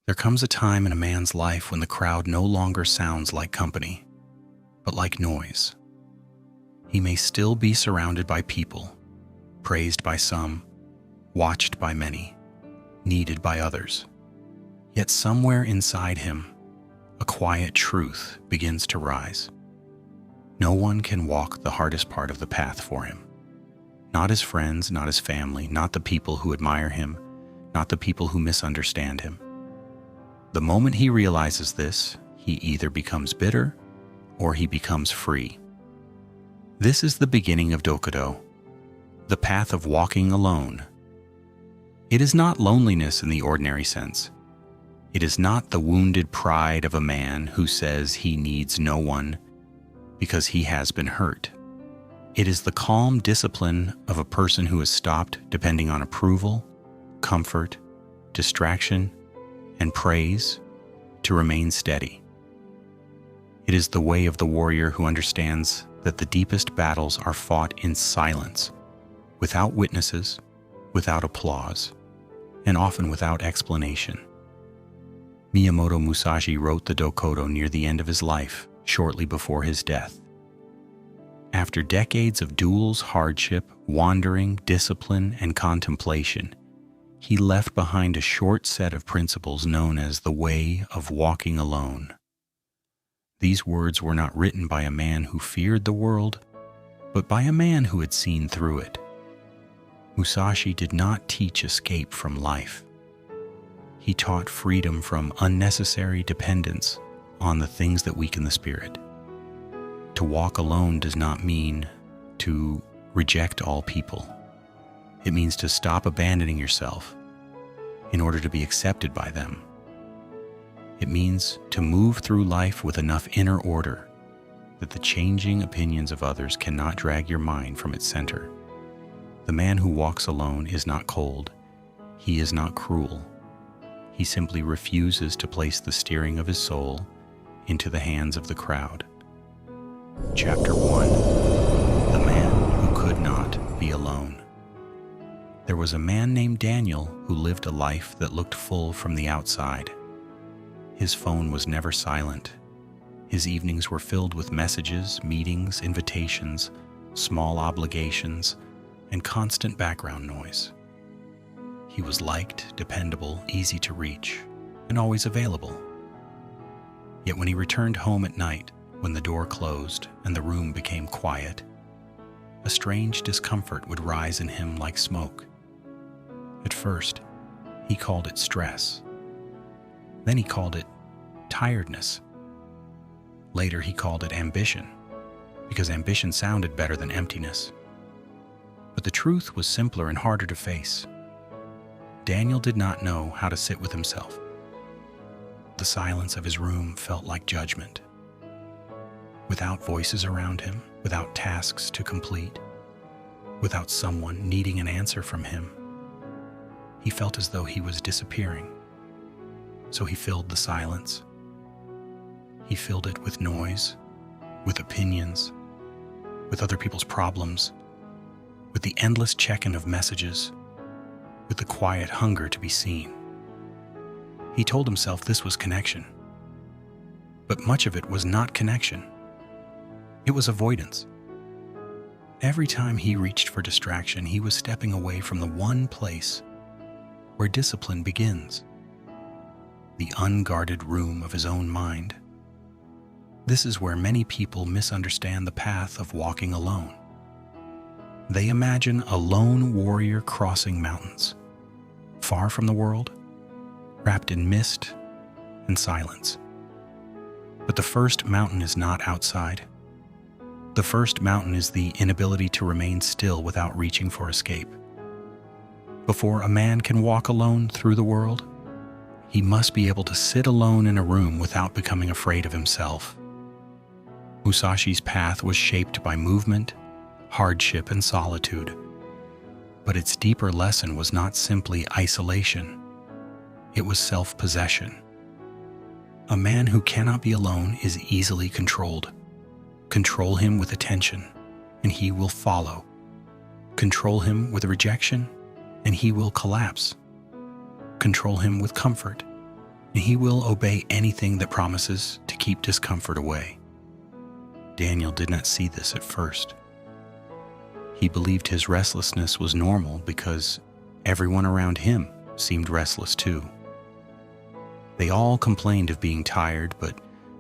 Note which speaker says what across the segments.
Speaker 1: There comes a time in a man's life when the crowd no longer sounds like company, but like noise. He may still be surrounded by people, praised by some, watched by many, needed by others. Yet somewhere inside him, a quiet truth begins to rise. No one can walk the hardest part of the path for him. Not his friends, not his family, not the people who admire him, not the people who misunderstand him. The moment he realizes this, he either becomes bitter or he becomes free. This is the beginning of Dokkōdō, the path of walking alone. It is not loneliness in the ordinary sense. It is not the wounded pride of a man who says he needs no one because he has been hurt. It is the calm discipline of a person who has stopped depending on approval, comfort, distraction, and praise to remain steady. It is the way of the warrior who understands that the deepest battles are fought in silence, without witnesses, without applause, and often without explanation. Miyamoto Musashi wrote the Dokkōdō near the end of his life, shortly before his death. After decades of duels, hardship, wandering, discipline, and contemplation, he left behind a short set of principles known as the way of walking alone. These words were not written by a man who feared the world, but by a man who had seen through it. Musashi did not teach escape from life. He taught freedom from unnecessary dependence on the things that weaken the spirit. To walk alone does not mean to reject all people. It means to stop abandoning yourself in order to be accepted by them. It means to move through life with enough inner order that the changing opinions of others cannot drag your mind from its center. The man who walks alone is not cold. He is not cruel. He simply refuses to place the steering of his soul into the hands of the crowd. Chapter 1: The Man Who Could Not Be Alone. There was a man named Daniel who lived a life that looked full from the outside. His phone was never silent. His evenings were filled with messages, meetings, invitations, small obligations, and constant background noise. He was liked, dependable, easy to reach, and always available. Yet when he returned home at night, when the door closed and the room became quiet, a strange discomfort would rise in him like smoke. At first, he called it stress. Then he called it tiredness. Later, he called it ambition, because ambition sounded better than emptiness. But the truth was simpler and harder to face. Daniel did not know how to sit with himself. The silence of his room felt like judgment. Without voices around him, without tasks to complete, without someone needing an answer from him, he felt as though he was disappearing. So he filled the silence. He filled it with noise, with opinions, with other people's problems, with the endless check-in of messages, with the quiet hunger to be seen. He told himself this was connection. But much of it was not connection. It was avoidance. Every time he reached for distraction, he was stepping away from the one place where discipline begins, the unguarded room of his own mind. This is where many people misunderstand the path of walking alone. They imagine a lone warrior crossing mountains, far from the world, wrapped in mist and silence. But the first mountain is not outside. The first mountain is the inability to remain still without reaching for escape. Before a man can walk alone through the world, he must be able to sit alone in a room without becoming afraid of himself. Musashi's path was shaped by movement, hardship, and solitude. But its deeper lesson was not simply isolation. It was self-possession. A man who cannot be alone is easily controlled. Control him with attention, and he will follow. Control him with rejection, and he will collapse. Control him with comfort, and he will obey anything that promises to keep discomfort away. Daniel did not see this at first. He believed his restlessness was normal because everyone around him seemed restless too. They all complained of being tired, but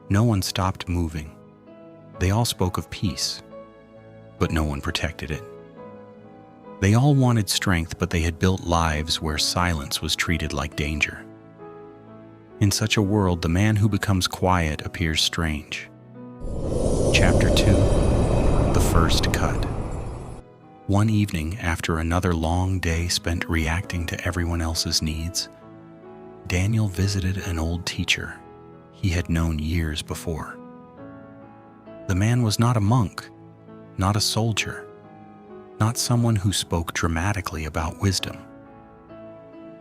Speaker 1: no one stopped moving. They all spoke of peace, but no one protected it. They all wanted strength, but they had built lives where silence was treated like danger. In such a world, the man who becomes quiet appears strange. Chapter 2: The First Cut. One evening, after another long day spent reacting to everyone else's needs, Daniel visited an old teacher he had known years before. The man was not a monk, not a soldier, not someone who spoke dramatically about wisdom.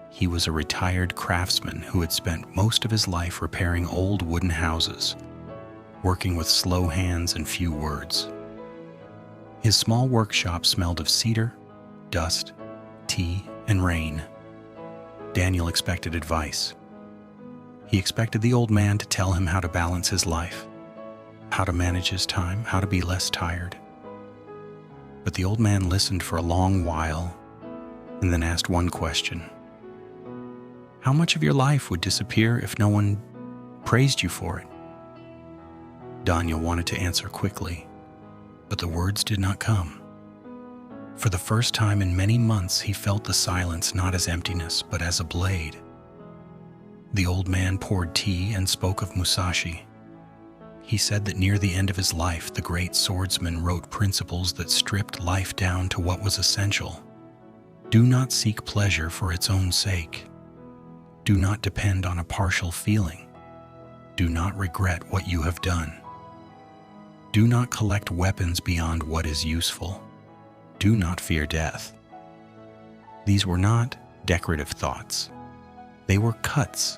Speaker 1: He was a retired craftsman who had spent most of his life repairing old wooden houses, working with slow hands and few words. His small workshop smelled of cedar, dust, tea, and rain. Daniel expected advice. He expected the old man to tell him how to balance his life, how to manage his time, how to be less tired. But the old man listened for a long while and then asked one question. How much of your life would disappear if no one praised you for it? Daniel wanted to answer quickly, but the words did not come. For the first time in many months, he felt the silence not as emptiness, but as a blade. The old man poured tea and spoke of Musashi. He said that near the end of his life, the great swordsman wrote principles that stripped life down to what was essential. Do not seek pleasure for its own sake. Do not depend on a partial feeling. Do not regret what you have done. Do not collect weapons beyond what is useful. Do not fear death. These were not decorative thoughts. They were cuts.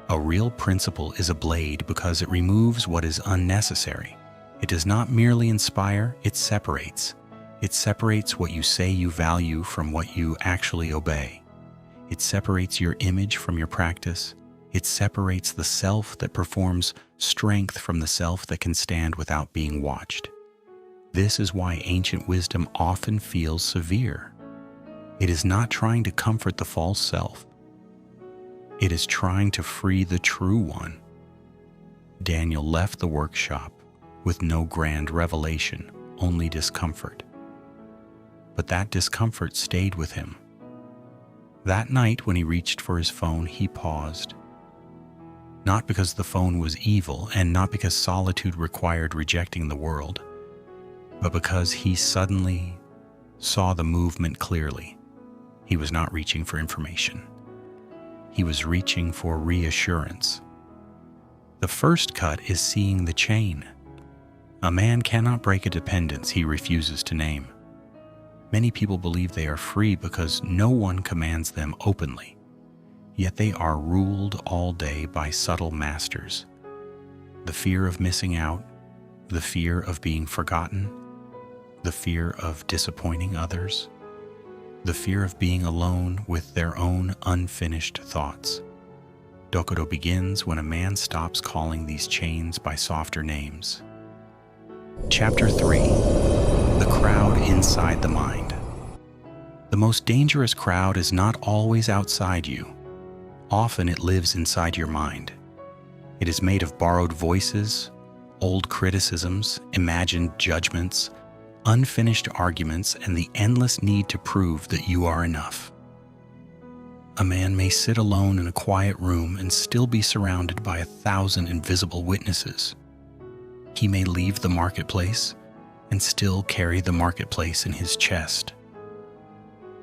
Speaker 1: A real principle is a blade because it removes what is unnecessary. It does not merely inspire, it separates. It separates what you say you value from what you actually obey. It separates your image from your practice. It separates the self that performs strength from the self that can stand without being watched. This is why ancient wisdom often feels severe. It is not trying to comfort the false self. It is trying to free the true one. Daniel left the workshop with no grand revelation, only discomfort. But that discomfort stayed with him. That night, when he reached for his phone, he paused. Not because the phone was evil, and not because solitude required rejecting the world, but because he suddenly saw the movement clearly. He was not reaching for information. He was reaching for reassurance. The first cut is seeing the chain. A man cannot break a dependence he refuses to name. Many people believe they are free because no one commands them openly, yet they are ruled all day by subtle masters. The fear of missing out, the fear of being forgotten, the fear of disappointing others, the fear of being alone with their own unfinished thoughts. Dokkōdō begins when a man stops calling these chains by softer names. Chapter 3: The Crowd Inside the Mind. The most dangerous crowd is not always outside you. Often it lives inside your mind. It is made of borrowed voices, old criticisms, imagined judgments, unfinished arguments, and the endless need to prove that you are enough. A man may sit alone in a quiet room and still be surrounded by 1,000 invisible witnesses. He may leave the marketplace and still carry the marketplace in his chest.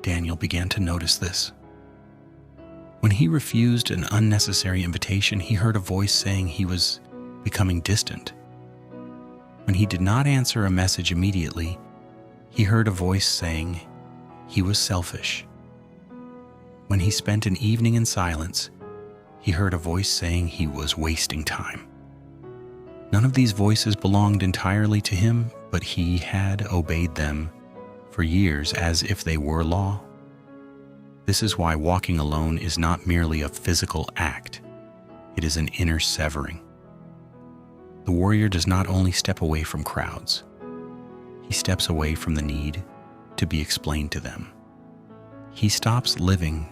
Speaker 1: Daniel began to notice this. When he refused an unnecessary invitation, he heard a voice saying he was becoming distant. When he did not answer a message immediately, he heard a voice saying he was selfish. When he spent an evening in silence, he heard a voice saying he was wasting time. None of these voices belonged entirely to him, but he had obeyed them for years as if they were law. This is why walking alone is not merely a physical act. It is an inner severing. The warrior does not only step away from crowds, he steps away from the need to be explained to them. He stops living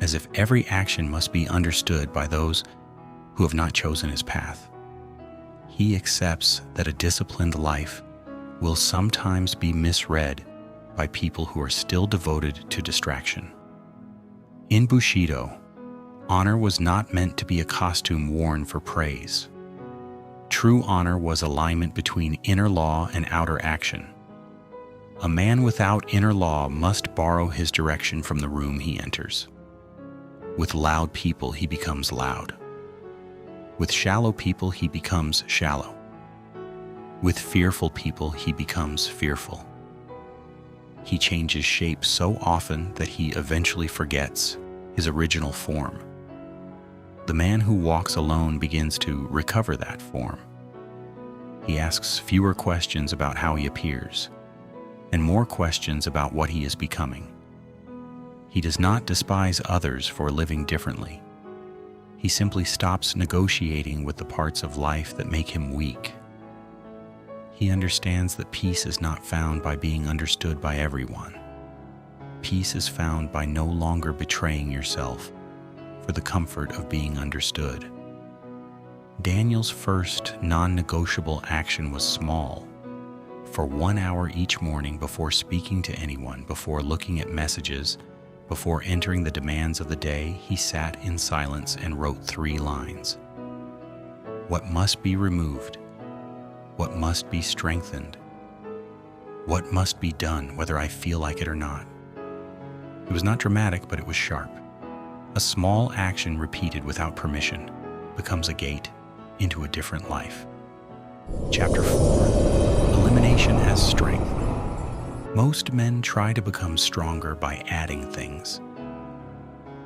Speaker 1: as if every action must be understood by those who have not chosen his path. He accepts that a disciplined life will sometimes be misread by people who are still devoted to distraction. In Bushido, honor was not meant to be a costume worn for praise. True honor was alignment between inner law and outer action. A man without inner law must borrow his direction from the room he enters. With loud people, he becomes loud. With shallow people, he becomes shallow. With fearful people, he becomes fearful. He changes shape so often that he eventually forgets his original form. The man who walks alone begins to recover that form. He asks fewer questions about how he appears, and more questions about what he is becoming. He does not despise others for living differently. He simply stops negotiating with the parts of life that make him weak. He understands that peace is not found by being understood by everyone. Peace is found by no longer betraying yourself for the comfort of being understood. Daniel's first non-negotiable action was small. For 1 hour each morning, before speaking to anyone, before looking at messages, before entering the demands of the day, he sat in silence and wrote 3 lines. What must be removed? What must be strengthened? What must be done, whether I feel like it or not? It was not dramatic, but it was sharp. A small action repeated without permission becomes a gate into a different life. Chapter 4. Elimination as strength. Most men try to become stronger by adding things.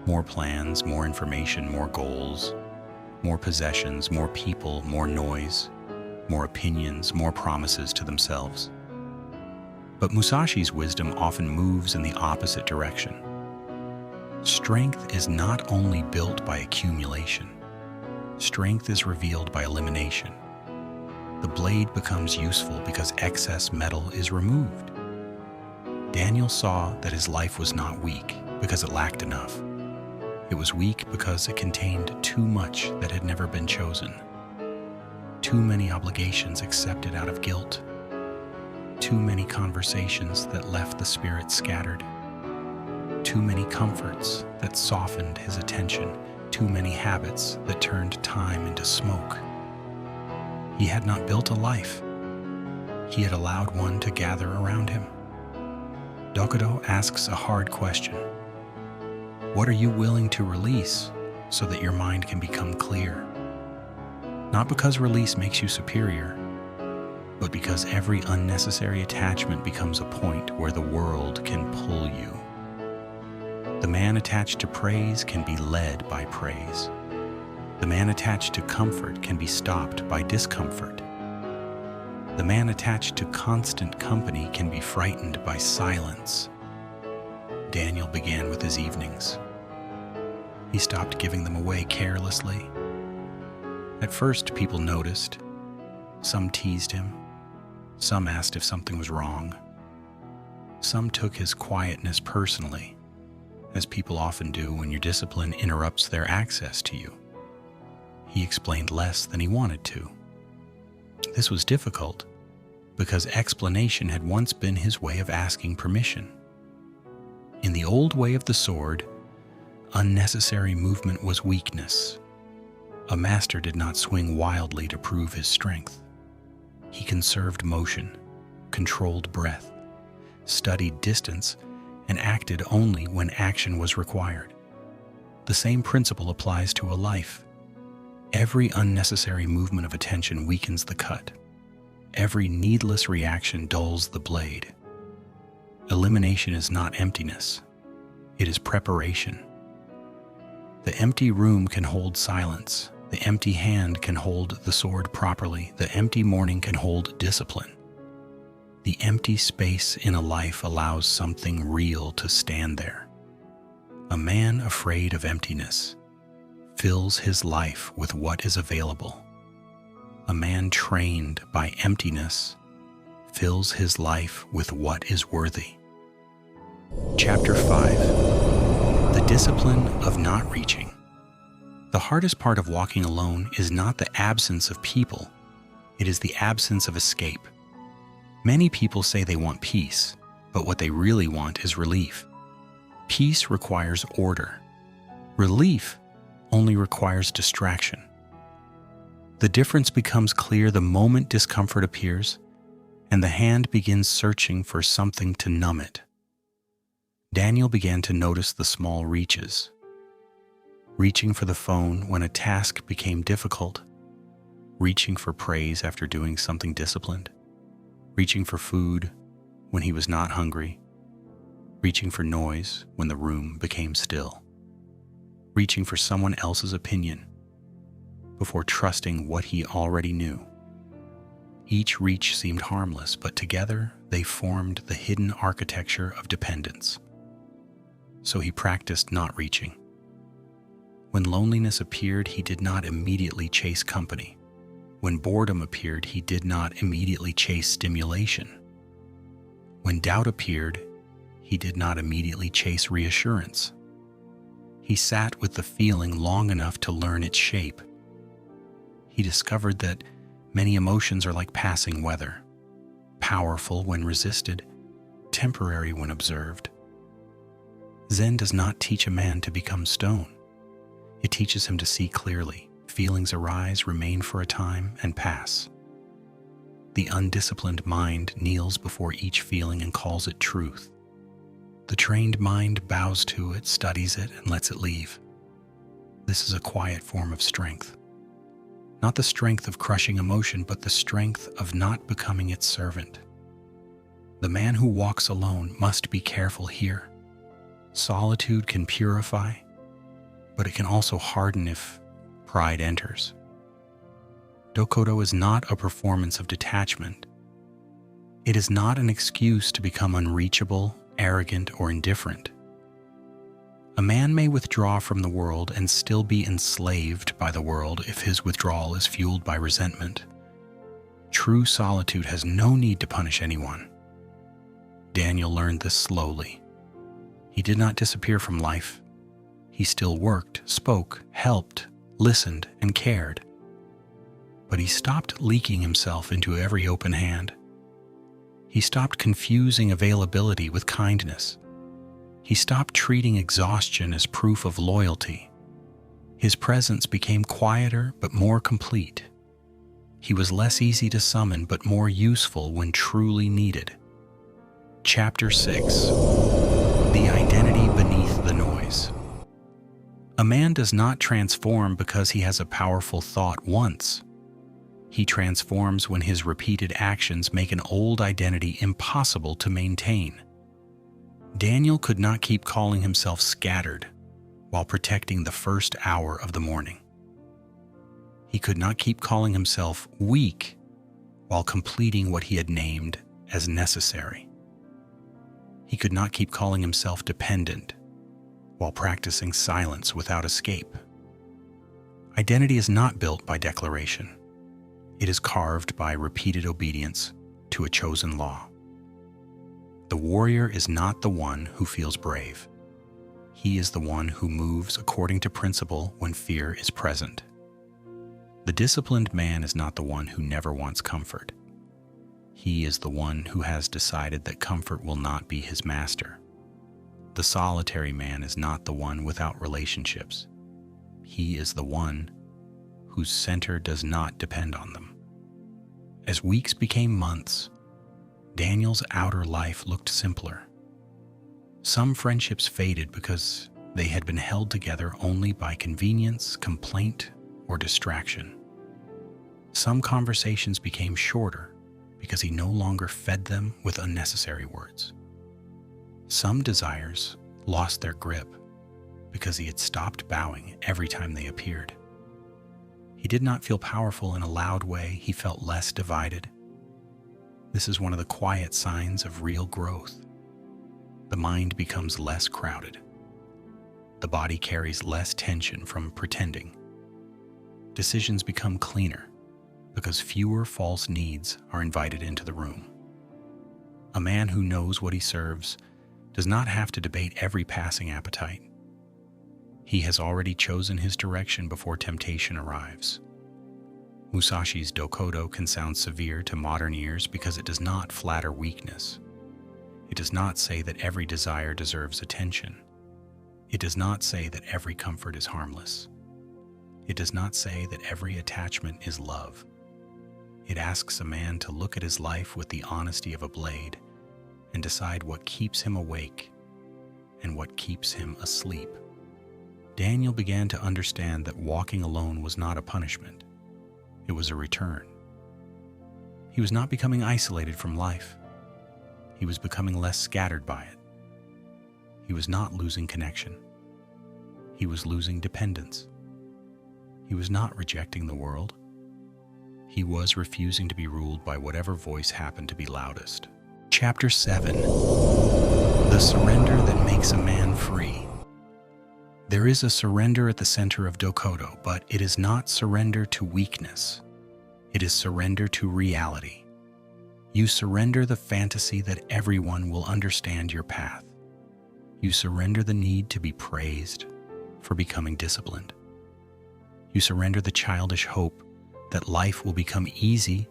Speaker 1: More plans, more information, more goals, more possessions, more people, more noise, more opinions, more promises to themselves. But Musashi's wisdom often moves in the opposite direction. Strength is not only built by accumulation. Strength is revealed by elimination. The blade becomes useful because excess metal is removed. Daniel saw that his life was not weak because it lacked enough. It was weak because it contained too much that had never been chosen. Too many obligations accepted out of guilt. Too many conversations that left the spirit scattered. Too many comforts that softened his attention. Too many habits that turned time into smoke. He had not built a life. He had allowed one to gather around him. Dokkōdō asks a hard question. What are you willing to release so that your mind can become clear? Not because release makes you superior, but because every unnecessary attachment becomes a point where the world can pull you. The man attached to praise can be led by praise. The man attached to comfort can be stopped by discomfort. The man attached to constant company can be frightened by silence. Daniel began with his evenings. He stopped giving them away carelessly. At first, people noticed. Some teased him. Some asked if something was wrong. Some took his quietness personally, as people often do when your discipline interrupts their access to you. He explained less than he wanted to. This was difficult because explanation had once been his way of asking permission. In the old way of the sword, unnecessary movement was weakness. A master did not swing wildly to prove his strength. He conserved motion, controlled breath, studied distance, and acted only when action was required. The same principle applies to a life. Every unnecessary movement of attention weakens the cut. Every needless reaction dulls the blade. Elimination is not emptiness. It is preparation. The empty room can hold silence. The empty hand can hold the sword properly. The empty morning can hold discipline. The empty space in a life allows something real to stand there. A man afraid of emptiness fills his life with what is available. A man trained by emptiness fills his life with what is worthy. Chapter 5. The discipline of not reaching. The hardest part of walking alone is not the absence of people, it is the absence of escape. Many people say they want peace, but what they really want is relief. Peace requires order. Relief only requires distraction. The difference becomes clear the moment discomfort appears, and the hand begins searching for something to numb it. Daniel began to notice the small reaches. Reaching for the phone when a task became difficult, reaching for praise after doing something disciplined, reaching for food when he was not hungry, reaching for noise when the room became still, reaching for someone else's opinion before trusting what he already knew. Each reach seemed harmless, but together they formed the hidden architecture of dependence. So he practiced not reaching. When loneliness appeared, he did not immediately chase company. When boredom appeared, he did not immediately chase stimulation. When doubt appeared, he did not immediately chase reassurance. He sat with the feeling long enough to learn its shape. He discovered that many emotions are like passing weather, powerful when resisted, temporary when observed. Zen does not teach a man to become stone. It teaches him to see clearly. Feelings arise, remain for a time, and pass. The undisciplined mind kneels before each feeling and calls it truth. The trained mind bows to it, studies it, and lets it leave. This is a quiet form of strength. Not the strength of crushing emotion, but the strength of not becoming its servant. The man who walks alone must be careful here. Solitude can purify, but it can also harden if pride enters. Dokkōdō is not a performance of detachment. It is not an excuse to become unreachable, arrogant, or indifferent. A man may withdraw from the world and still be enslaved by the world if his withdrawal is fueled by resentment. True solitude has no need to punish anyone. Daniel learned this slowly. He did not disappear from life. He still worked, spoke, helped, listened, and cared. But he stopped leaking himself into every open hand. He stopped confusing availability with kindness. He stopped treating exhaustion as proof of loyalty. His presence became quieter but more complete. He was less easy to summon but more useful when truly needed. Chapter 6. The identity beneath the noise. A man does not transform because he has a powerful thought once. He transforms when his repeated actions make an old identity impossible to maintain. Daniel could not keep calling himself scattered while protecting the first hour of the morning. He could not keep calling himself weak while completing what he had named as necessary. He could not keep calling himself dependent while practicing silence without escape. Identity is not built by declaration. It is carved by repeated obedience to a chosen law. The warrior is not the one who feels brave. He is the one who moves according to principle when fear is present. The disciplined man is not the one who never wants comfort. He is the one who has decided that comfort will not be his master. The solitary man is not the one without relationships. He is the one whose center does not depend on them. As weeks became months, Daniel's outer life looked simpler. Some friendships faded because they had been held together only by convenience, complaint, or distraction. Some conversations became shorter because he no longer fed them with unnecessary words. Some desires lost their grip because he had stopped bowing every time they appeared. He did not feel powerful in a loud way. He felt less divided. This is one of the quiet signs of real growth. The mind becomes less crowded. The body carries less tension from pretending. Decisions become cleaner because fewer false needs are invited into the room. A man who knows what he serves does not have to debate every passing appetite. He has already chosen his direction before temptation arrives. Musashi's Dokkōdō can sound severe to modern ears because it does not flatter weakness. It does not say that every desire deserves attention. It does not say that every comfort is harmless. It does not say that every attachment is love. It asks a man to look at his life with the honesty of a blade and decide what keeps him awake and what keeps him asleep. Daniel began to understand that walking alone was not a punishment. It was a return. He was not becoming isolated from life. He was becoming less scattered by it. He was not losing connection. He was losing dependence. He was not rejecting the world. He was refusing to be ruled by whatever voice happened to be loudest. Chapter 7. The surrender that makes a man free. There is a surrender at the center of Dokkōdō, but it is not surrender to weakness. It is surrender to reality. You surrender the fantasy that everyone will understand your path. You surrender the need to be praised for becoming disciplined. You surrender the childish hope that life will become easy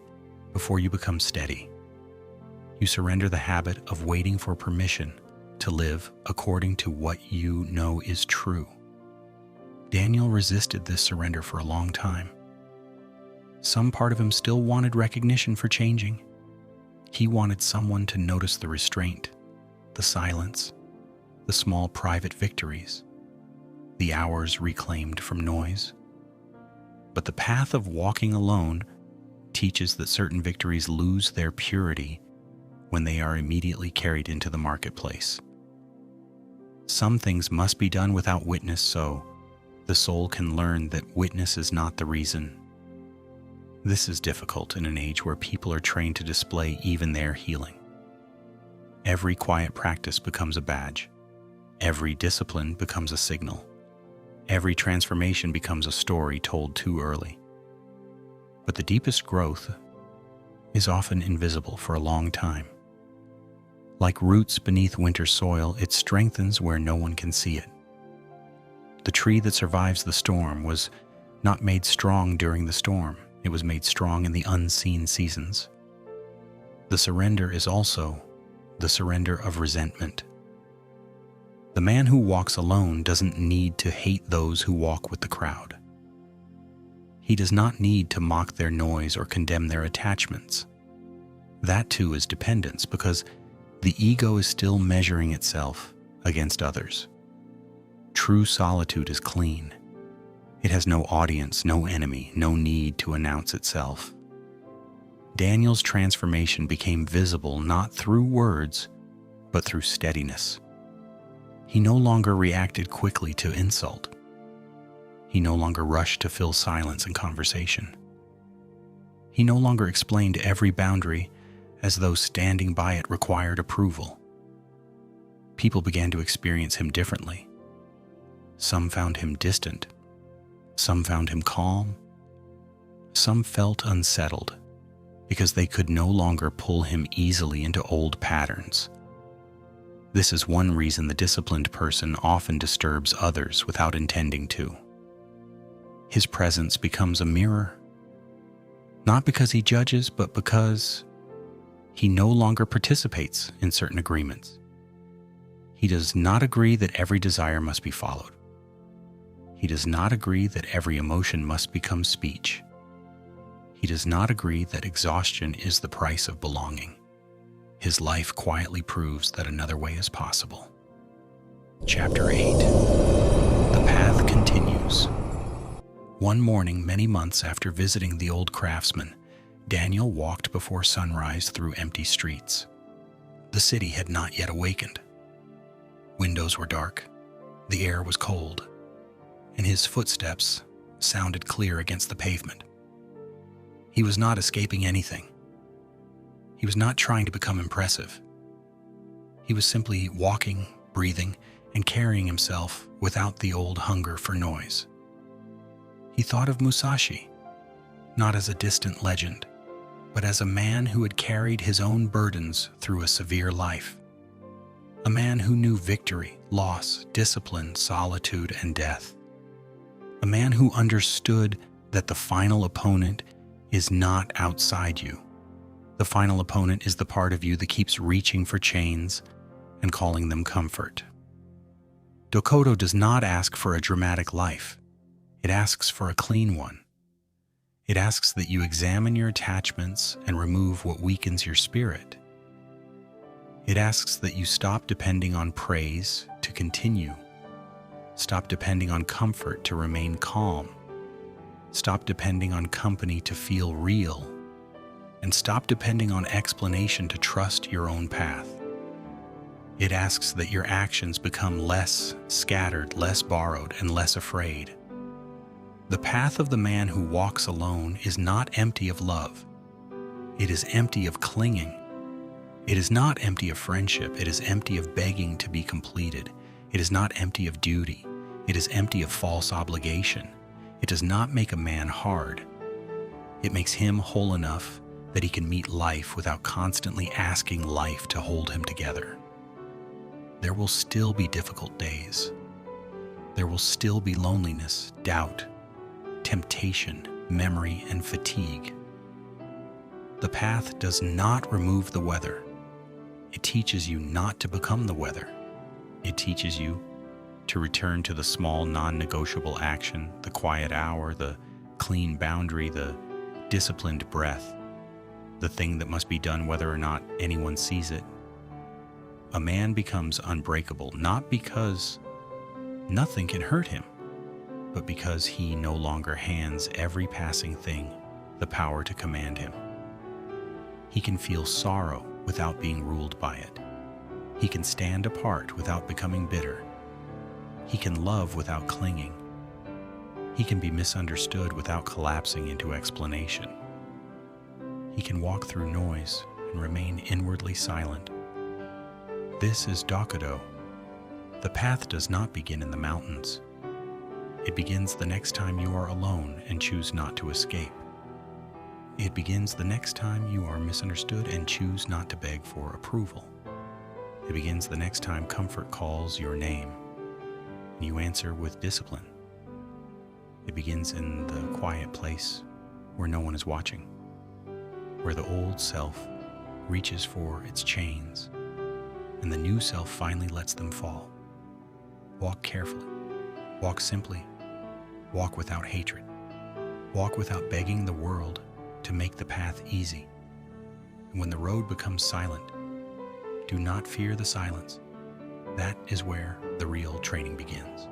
Speaker 1: before you become steady. You surrender the habit of waiting for permission to live according to what you know is true. Daniel resisted this surrender for a long time. Some part of him still wanted recognition for changing. He wanted someone to notice the restraint, the silence, the small private victories, the hours reclaimed from noise. But the path of walking alone teaches that certain victories lose their purity when they are immediately carried into the marketplace. Some things must be done without witness so the soul can learn that witness is not the reason. This is difficult in an age where people are trained to display even their healing. Every quiet practice becomes a badge. Every discipline becomes a signal. Every transformation becomes a story told too early. But the deepest growth is often invisible for a long time. Like roots beneath winter soil, it strengthens where no one can see it. The tree that survives the storm was not made strong during the storm. It was made strong in the unseen seasons. The surrender is also the surrender of resentment. The man who walks alone doesn't need to hate those who walk with the crowd. He does not need to mock their noise or condemn their attachments. That too is dependence, because the ego is still measuring itself against others. True solitude is clean. It has no audience, no enemy, no need to announce itself. Daniel's transformation became visible not through words, but through steadiness. He no longer reacted quickly to insult. He no longer rushed to fill silence in conversation. He no longer explained every boundary as though standing by it required approval. People began to experience him differently. Some found him distant. Some found him calm. Some felt unsettled because they could no longer pull him easily into old patterns. This is one reason the disciplined person often disturbs others without intending to. His presence becomes a mirror, not because he judges, but because he no longer participates in certain agreements. He does not agree that every desire must be followed. He does not agree that every emotion must become speech. He does not agree that exhaustion is the price of belonging. His life quietly proves that another way is possible. Chapter 8. The path continues. One morning, many months after visiting the old craftsman, Daniel walked before sunrise through empty streets. The city had not yet awakened. Windows were dark, the air was cold, and his footsteps sounded clear against the pavement. He was not escaping anything. He was not trying to become impressive. He was simply walking, breathing, and carrying himself without the old hunger for noise. He thought of Musashi, not as a distant legend, but as a man who had carried his own burdens through a severe life. A man who knew victory, loss, discipline, solitude, and death. A man who understood that the final opponent is not outside you. The final opponent is the part of you that keeps reaching for chains and calling them comfort. Dokkōdō does not ask for a dramatic life. It asks for a clean one. It asks that you examine your attachments and remove what weakens your spirit. It asks that you stop depending on praise to continue. Stop depending on comfort to remain calm. Stop depending on company to feel real. And stop depending on explanation to trust your own path. It asks that your actions become less scattered, less borrowed, and less afraid. The path of the man who walks alone is not empty of love. It is empty of clinging. It is not empty of friendship. It is empty of begging to be completed. It is not empty of duty. It is empty of false obligation. It does not make a man hard. It makes him whole enough that he can meet life without constantly asking life to hold him together. There will still be difficult days. There will still be loneliness, doubt, temptation, memory, and fatigue. The path does not remove the weather. It teaches you not to become the weather. It teaches you to return to the small non-negotiable action, the quiet hour, the clean boundary, the disciplined breath, the thing that must be done whether or not anyone sees it. A man becomes unbreakable not because nothing can hurt him, but because he no longer hands every passing thing the power to command him. He can feel sorrow without being ruled by it. He can stand apart without becoming bitter. He can love without clinging. He can be misunderstood without collapsing into explanation. He can walk through noise and remain inwardly silent. This is Dokkōdō. The path does not begin in the mountains. It begins the next time you are alone and choose not to escape. It begins the next time you are misunderstood and choose not to beg for approval. It begins the next time comfort calls your name and you answer with discipline. It begins in the quiet place where no one is watching, where the old self reaches for its chains and the new self finally lets them fall. Walk carefully. Walk simply. Walk without hatred. Walk without begging the world to make the path easy. And when the road becomes silent, do not fear the silence. That is where the real training begins.